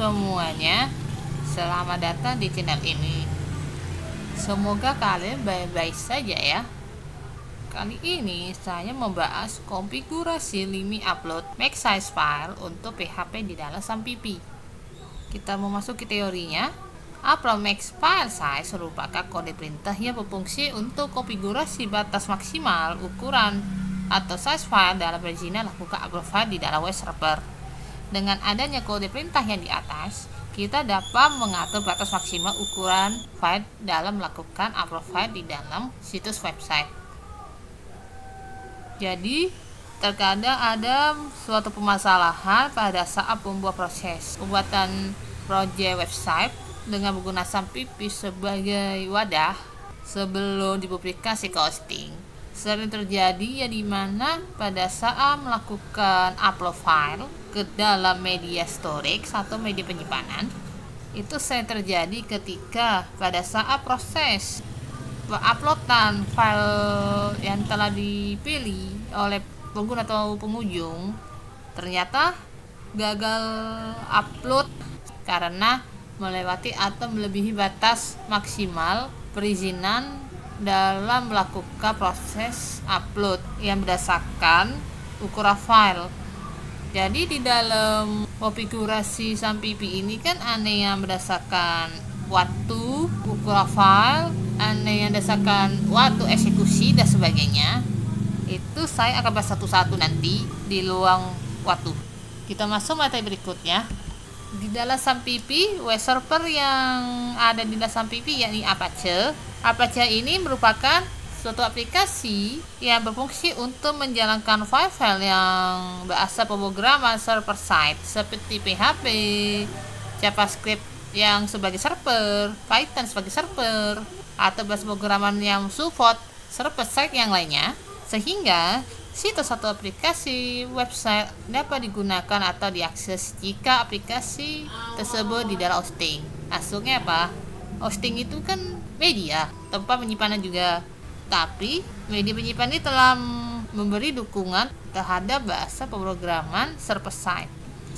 semuanya, selamat datang di channel ini. Semoga kalian baik-baik saja ya. Kali ini saya membahas konfigurasi limit upload max size file untuk PHP di dalam SAMPP. Kita memasuki teorinya. Upload max file size merupakan kode perintah yang berfungsi untuk konfigurasi batas maksimal ukuran atau size file dalam perizinan lakukan upload file di dalam web server. Dengan adanya kode perintah yang di atas, kita dapat mengatur batas maksimal ukuran file dalam melakukan upload file di dalam situs website. Jadi, terkadang ada suatu permasalahan pada saat membuat proses pembuatan proyek website dengan menggunakan SAMPP sebagai wadah sebelum dipublikasi ke hosting. Sering terjadi ya dimana pada saat melakukan upload file ke dalam media storage atau media penyimpanan, itu sering terjadi ketika pada saat proses uploadan file yang telah dipilih oleh pengguna atau pengunjung ternyata gagal upload karena melewati atau melebihi batas maksimal perizinan dalam melakukan proses upload yang berdasarkan ukuran file. Jadi di dalam konfigurasi SAMPP ini kan ada yang berdasarkan waktu ukuran file, ada yang berdasarkan waktu eksekusi dan sebagainya. Itu saya akan bahas satu-satu nanti di luang waktu. Kita masuk materi berikutnya. Di dalam SAMPP, web server yang ada di dalam SAMPP yakni Apache. Apache ini merupakan suatu aplikasi yang berfungsi untuk menjalankan file-file yang berasal pemrograman server side seperti PHP, JavaScript yang sebagai server, Python sebagai server, atau bahasa pemrograman yang support server side yang lainnya, sehingga situs atau aplikasi website dapat digunakan atau diakses jika aplikasi tersebut di dalam hosting. Maksudnya apa? Hosting itu kan media, tempat penyimpanan juga. Tapi media penyimpanan ini telah memberi dukungan terhadap bahasa pemrograman server side,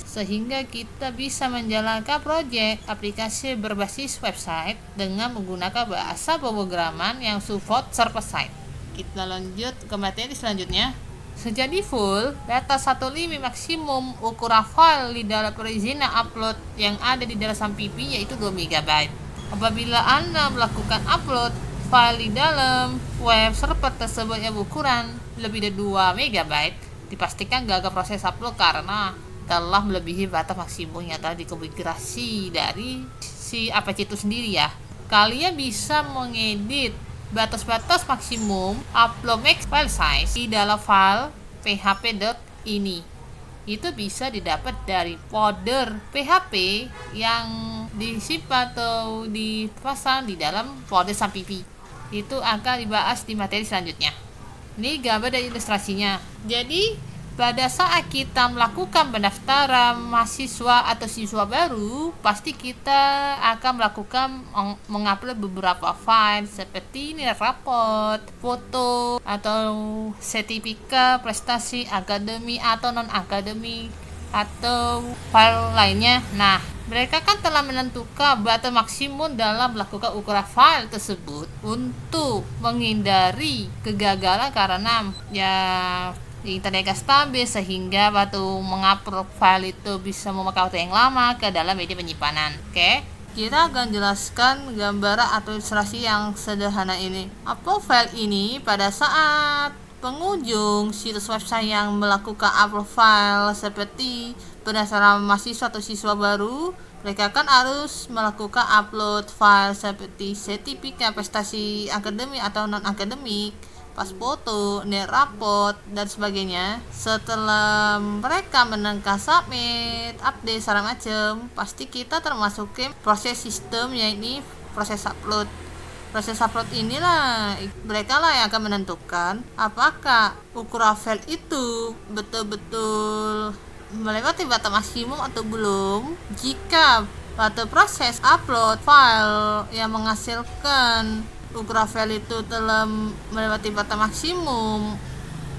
sehingga kita bisa menjalankan proyek aplikasi berbasis website dengan menggunakan bahasa pemrograman yang support server side. Kita lanjut ke materi selanjutnya. Sejadi full, data 1 limit maksimum ukuran file di dalam perizinan upload yang ada di dalam SAMPP yaitu 2 MB. Apabila Anda melakukan upload file di dalam web server tersebut yang berukuran lebih dari 2 MB, dipastikan gagal proses upload karena telah melebihi batas maksimum yang telah dikonfigurasi dari si Apache itu sendiri ya. Kalian bisa mengedit batas-batas maksimum upload max file size di dalam file php.ini. Itu bisa didapat dari folder PHP yang disimpan atau dipasang di dalam folder SAMPP. Itu akan dibahas di materi selanjutnya. Ini gambar dan ilustrasinya. Jadi pada saat kita melakukan pendaftaran mahasiswa atau siswa baru, pasti kita akan melakukan mengupload beberapa file seperti nilai raport, foto, atau sertifikat prestasi akademik atau non-akademik, atau file lainnya. Nah, mereka kan telah menentukan batas maksimum dalam melakukan ukuran file tersebut untuk menghindari kegagalan karena ya internet gak stabil, sehingga waktu mengupload file itu bisa memakai waktu yang lama ke dalam media penyimpanan. Oke, kita akan jelaskan gambaran atau ilustrasi yang sederhana ini. Upload file ini pada saat pengunjung situs website yang melakukan upload file seperti pendaftaran mahasiswa atau siswa baru, mereka kan harus melakukan upload file seperti sertifikat prestasi akademik atau non-akademik, pas foto, nilai raport, dan sebagainya. Setelah mereka menekan submit, update, segala macam, pasti kita termasuk ke proses sistem, yaitu proses upload. Proses upload inilah mereka lah yang akan menentukan apakah ukuran file itu betul-betul melewati batas maksimum atau belum. Jika pada proses upload file yang menghasilkan ukuran file itu telah melewati batas maksimum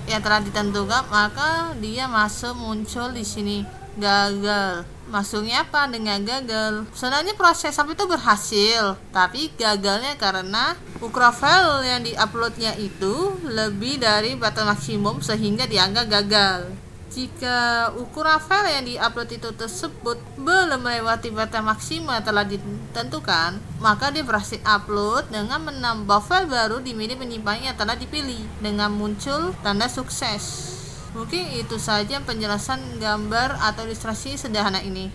yang telah ditentukan, maka dia muncul di sini gagal Masuknya apa? Dengan gagal. Sebenarnya proses SAP itu berhasil, tapi gagalnya karena ukuran file yang diuploadnya itu lebih dari batas maksimum sehingga dianggap gagal. Jika ukuran file yang diupload itu tersebut belum melewati batas maksimal telah ditentukan, maka dia berhasil upload dengan menambah file baru di media penyimpanan yang telah dipilih dengan muncul tanda sukses. Mungkin itu saja penjelasan gambar atau ilustrasi sederhana ini.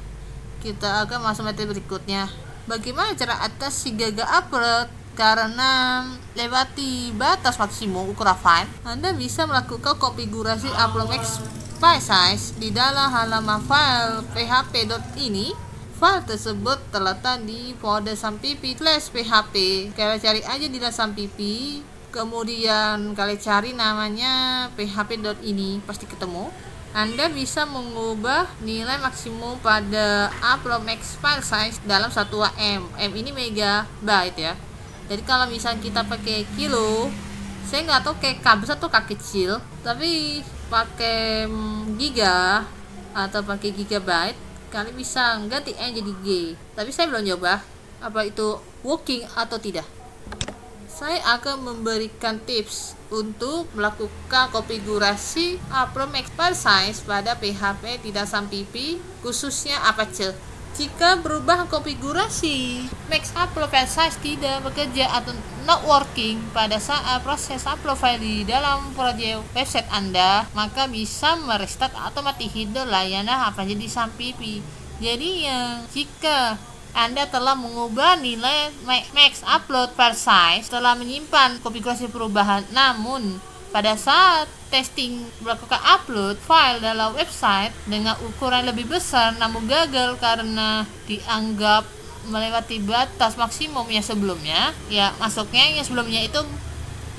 Kita akan masuk materi berikutnya. Bagaimana cara atasi gagal upload karena lewati batas maksimum ukuran file? Anda bisa melakukan konfigurasi upload max file size di dalam halaman file php.ini. File tersebut terletak di folder sampipi/php. Kalian cari aja di dalam sampipi, kemudian kalian cari namanya php.ini, pasti ketemu. Anda bisa mengubah nilai maksimum pada upload max file size dalam 1 M. M ini megabyte ya. Jadi kalau misalnya kita pakai kilo, saya nggak tahu kayak K besar atau K kecil, tapi pakai giga atau pakai gigabyte, kalian bisa ganti N jadi G. Tapi saya belum coba apa itu working atau tidak. Saya akan memberikan tips untuk melakukan konfigurasi upload max file size pada PHP tidak sampipi, khususnya Apache. Jika berubah konfigurasi max upload file size tidak bekerja atau not working pada saat proses upload file di dalam proyek website Anda, maka bisa merestart atau mati hidup layanan Apache di sampipi. Jadi jika Anda telah mengubah nilai max upload file size, telah menyimpan konfigurasi perubahan, namun pada saat testing melakukan upload file dalam website dengan ukuran lebih besar namun gagal karena dianggap melewati batas maksimum yang sebelumnya, ya masuknya yang sebelumnya itu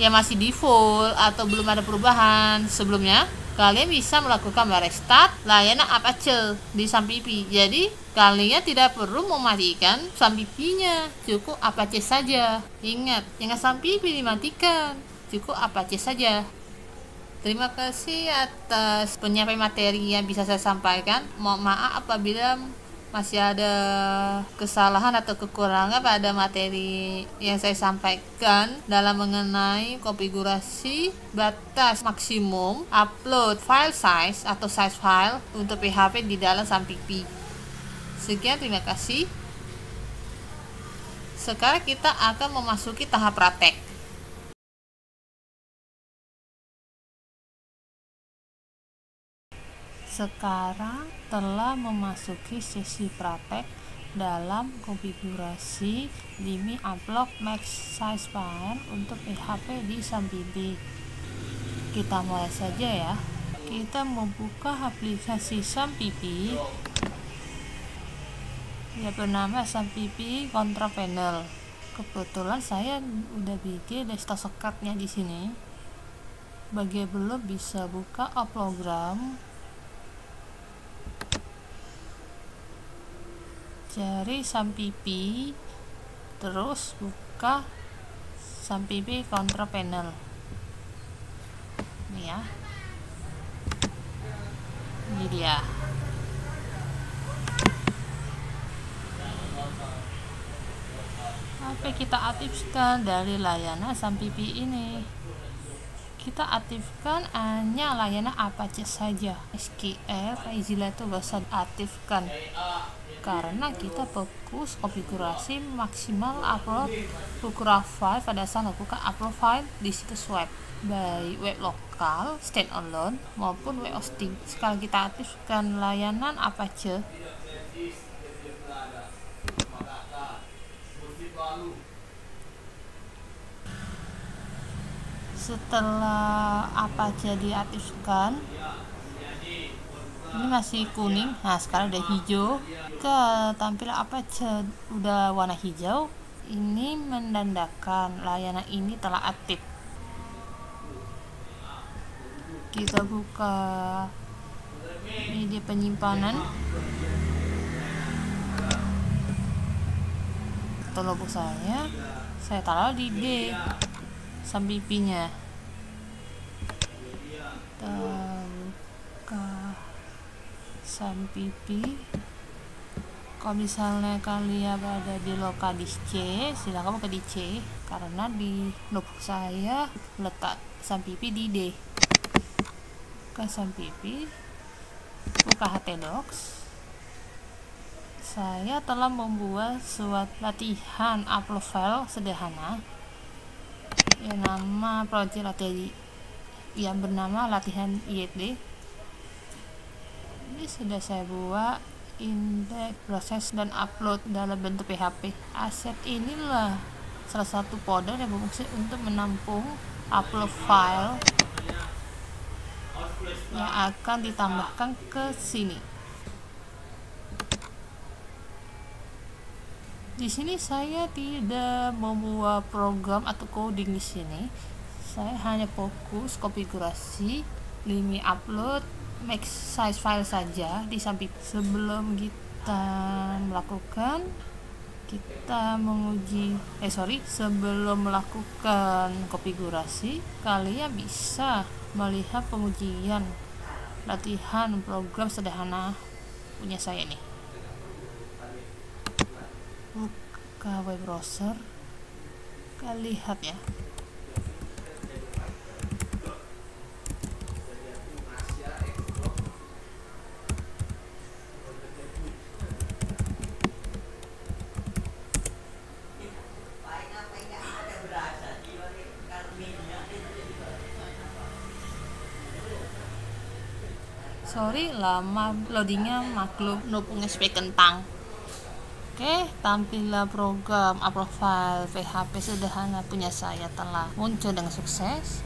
ya masih default atau belum ada perubahan sebelumnya, kalian bisa melakukan merestart layanan Apache di sampipi. Jadi kalian tidak perlu mematikan sampipinya, cukup Apache saja. Ingat, jangan sampipi dimatikan, cukup Apache saja. Terima kasih atas penyampaian materi yang bisa saya sampaikan. Mohon maaf apabila masih ada kesalahan atau kekurangan pada materi yang saya sampaikan dalam mengenai konfigurasi batas maksimum upload file size atau size file untuk PHP di dalam sampipi. Sekian, terima kasih. Sekarang kita akan memasuki tahap praktek. Sekarang telah memasuki sesi praktek dalam konfigurasi limit upload max size file untuk PHP di sampipi. Kita mulai saja ya. Kita membuka aplikasi sampipi yang bernama sampipi control panel. Kebetulan saya udah bikin desktop shortcutnya di sini. Bagi belum bisa buka program, cari sampipi, terus buka sampipi control panel. Ini ya, ini dia. Apa kita aktifkan dari layanan sampipi ini? Kita aktifkan hanya layanan Apache saja. SQL, Mozilla itu gak usah aktifkan, karena kita fokus konfigurasi maksimal upload ukuran file pada saat lakukan upload file di situs web, baik web lokal, standalone maupun web hosting. Sekarang kita aktifkan layanan Apache. Setelah Apache diaktifkan, ini masih kuning, nah sekarang udah hijau. Ke tampilan Apache udah warna hijau, ini menandakan layanan ini telah aktif. Kita buka media penyimpanan, terlebih saya taruh di D sampipinya. Kita buka sampipi, Kalau misalnya kalian berada di lokal disk C, silakan buka di C, karena di notebook saya letak SAMPIPI di D. Buka SAMPIPI, buka htdocs. Saya telah membuat suatu latihan upload file sederhana yang nama project latihan yang bernama latihan IED. Ini sudah saya buat indeks, proses, dan upload dalam bentuk PHP. Aset inilah salah satu folder yang berfungsi untuk menampung upload file yang akan ditambahkan ke sini. Di sini saya tidak membuat program atau coding di sini. Saya hanya fokus konfigurasi, limit upload, max size file saja di samping. Sebelum kita melakukan, sebelum melakukan konfigurasi, kalian bisa melihat pengujian latihan program sederhana punya saya nih. Buka web browser, kalian lihat ya. Sorry lama loadingnya, maklum nopung SP kentang. Oke, tampillah program upload file PHP sederhana punya saya telah muncul dengan sukses.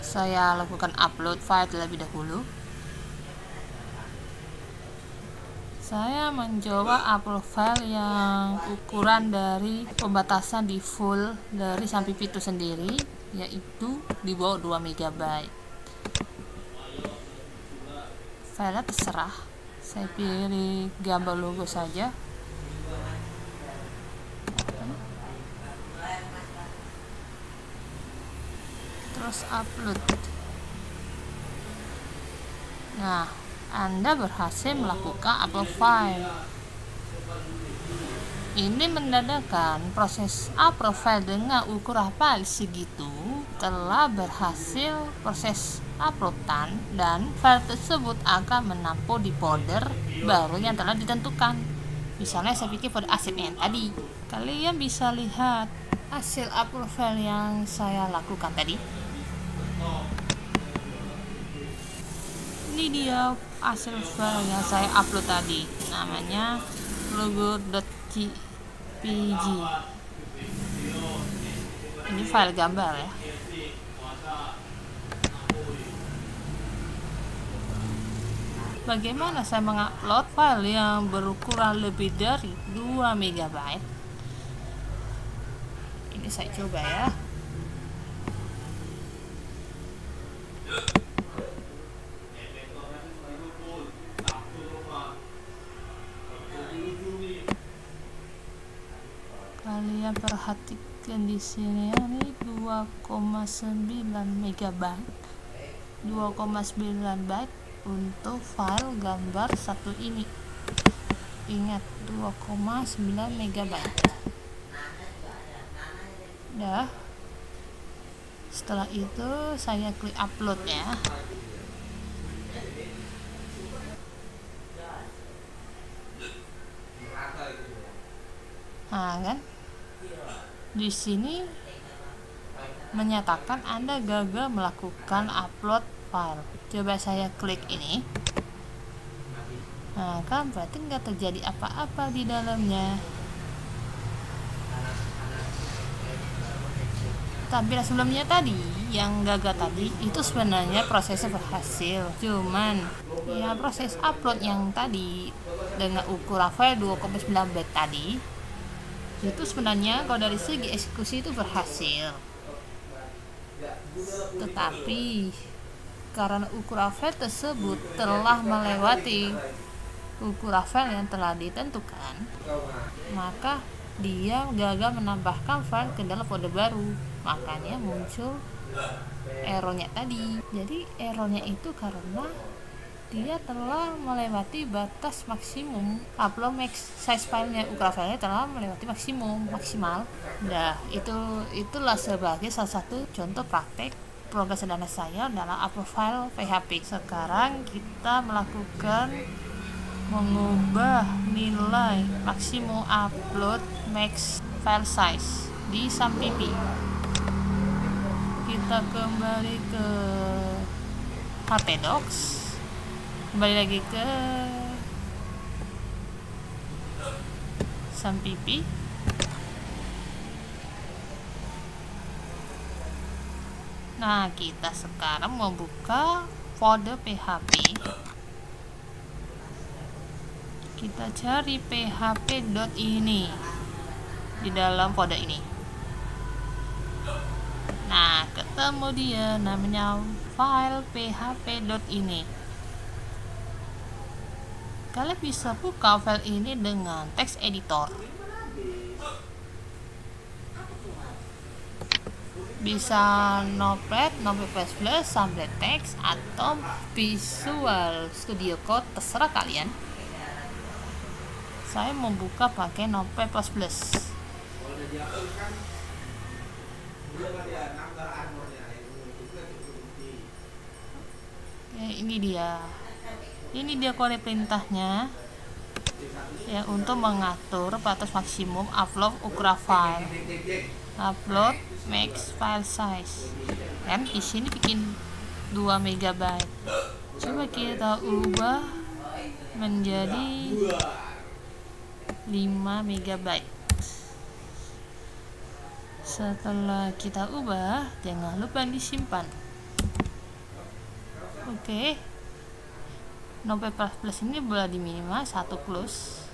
Saya lakukan upload file terlebih dahulu. Saya mencoba upload file yang ukuran dari pembatasan default dari SAMPIPI itu sendiri, yaitu di bawah 2 MB. Filenya terserah, saya pilih gambar logo saja. Terus upload. Nah, Anda berhasil melakukan upload file. Ini menandakan proses upload file dengan ukuran file segitu telah berhasil proses uploadan, dan file tersebut akan menampung di folder baru yang telah ditentukan. Misalnya saya pikir folder aset yang tadi. Kalian bisa lihat hasil upload file yang saya lakukan tadi. Ini dia hasil file yang saya upload tadi, namanya logo.jpg. Ini file gambar ya. Bagaimana saya mengupload file yang berukuran lebih dari 2 MB? Ini saya coba ya. Kalian perhatikan di sini ya, ini 2,9 MB. 2,9 byte untuk file gambar satu ini. Ingat, 2,9 MB. Dah. Setelah itu saya klik upload ya. Nah, kan? Di sini menyatakan Anda gagal melakukan upload file. Coba saya klik ini. Nah, kan berarti nggak terjadi apa-apa di dalamnya. Tampilan sebelumnya tadi yang gagal tadi itu sebenarnya prosesnya berhasil. Cuman ya proses upload yang tadi dengan ukuran file 2,9 byte tadi itu sebenarnya kalau dari segi eksekusi itu berhasil, tetapi karena ukuran file tersebut telah melewati ukuran file yang telah ditentukan, maka dia gagal menambahkan file ke dalam folder baru. Makanya muncul errornya tadi. Jadi errornya itu karena dia telah melewati batas maksimum upload max size filenya, ukuran filenya telah melewati maksimal. Nah, itulah sebagai salah satu contoh praktek program sederhana saya dalam upload file PHP. Sekarang kita mengubah nilai maksimum upload max file size di SAMPP. Kita kembali ke HP Docs, kembali lagi ke SAMPP. Nah, kita sekarang membuka folder PHP. Kita cari php.ini di dalam folder ini. Nah, ketemu dia, namanya file php.ini. Kalian bisa buka file ini dengan text editor. Bisa Notepad, sampai teks, atau Visual Studio Code, terserah kalian. Saya membuka pakai Notepad++. Ya, ini dia kode perintahnya ya, untuk mengatur batas maksimum upload ukuran file, upload max file size. Kan di sini bikin 2 MB. Coba kita ubah menjadi 5 MB. Setelah kita ubah, jangan lupa disimpan. Oke. Notepad++ ini boleh di minimal 1 close.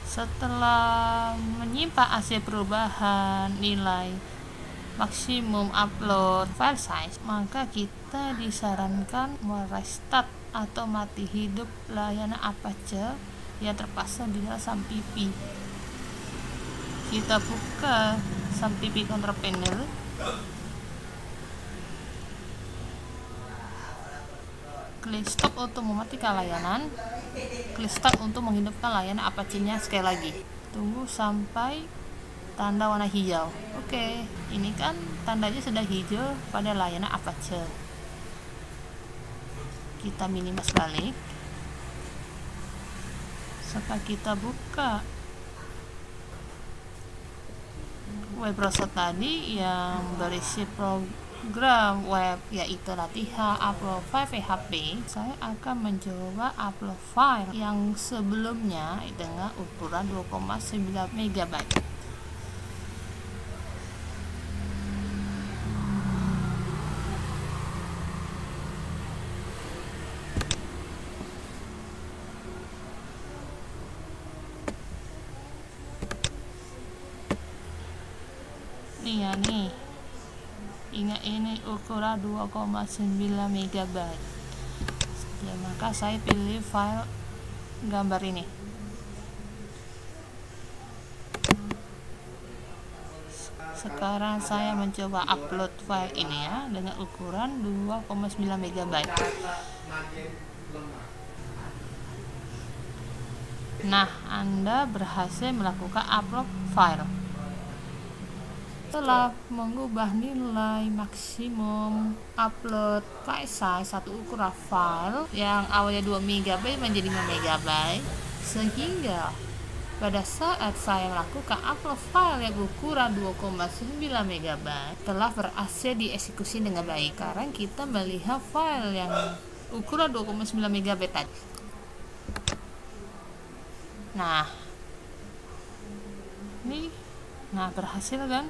Setelah menyimpan hasil perubahan nilai maksimum upload file size, maka kita disarankan merestart atau mati hidup layanan Apache yang terpasang di dalam SAMPP. Kita buka SAMPP control panel. Klik stop untuk mematikan layanan. Klik start untuk menghidupkan layanan Apache-nya sekali lagi. Tunggu sampai tanda warna hijau. Oke, ini kan tandanya sudah hijau pada layanan Apache. Kita minimize balik. Setelah kita buka web browser tadi yang berisi program web, yaitu latihan upload file PHP, saya akan mencoba upload file yang sebelumnya dengan ukuran 2,9 MB. Nih, ingat ini ukuran 2,9 MB. Ya, maka saya pilih file gambar ini. Sekarang saya mencoba upload file ini ya, dengan ukuran 2,9 MB. Nah, Anda berhasil melakukan upload file. Setelah mengubah nilai maksimum upload file size satu ukuran file yang awalnya 2 MB menjadi 5 MB, sehingga pada saat saya melakukan upload file yang ukuran 2,9 MB telah berhasil dieksekusi dengan baik. Sekarang kita melihat file yang ukuran 2,9 MB tadi. Nah, berhasil kan?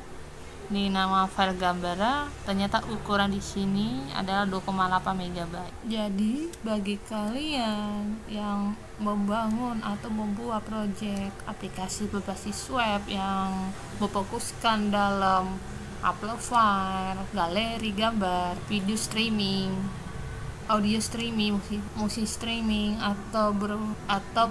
Ini nama file gambarnya, ternyata ukuran di sini adalah 2,8 MB. Jadi bagi kalian yang membangun atau membuat proyek aplikasi berbasis web yang memfokuskan dalam upload file, galeri gambar, video streaming, audio streaming, musik streaming, atau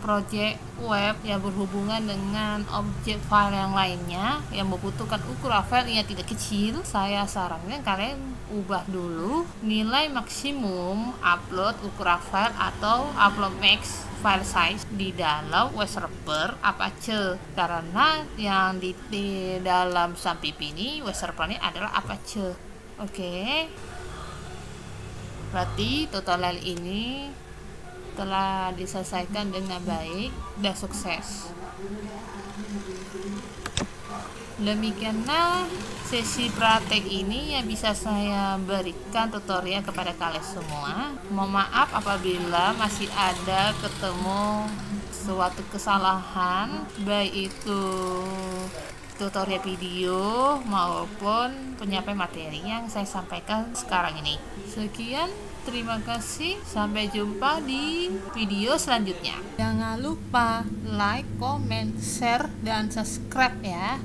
project web yang berhubungan dengan objek file yang lainnya yang membutuhkan ukuran file yang tidak kecil, saya sarankan kalian ubah dulu nilai maksimum upload ukuran file atau upload max file size di dalam web server Apache, karena yang di dalam SAMPIP ini web servernya adalah Apache. Oke. Berarti tutorial ini telah diselesaikan dengan baik dan sukses. Demikianlah sesi praktek ini yang bisa saya berikan tutorial kepada kalian semua. Mohon maaf apabila masih ada ketemu suatu kesalahan, baik itu tutorial video maupun penyampaian materi yang saya sampaikan sekarang ini. Sekian, terima kasih, sampai jumpa di video selanjutnya. Jangan lupa like, comment, share, dan subscribe ya.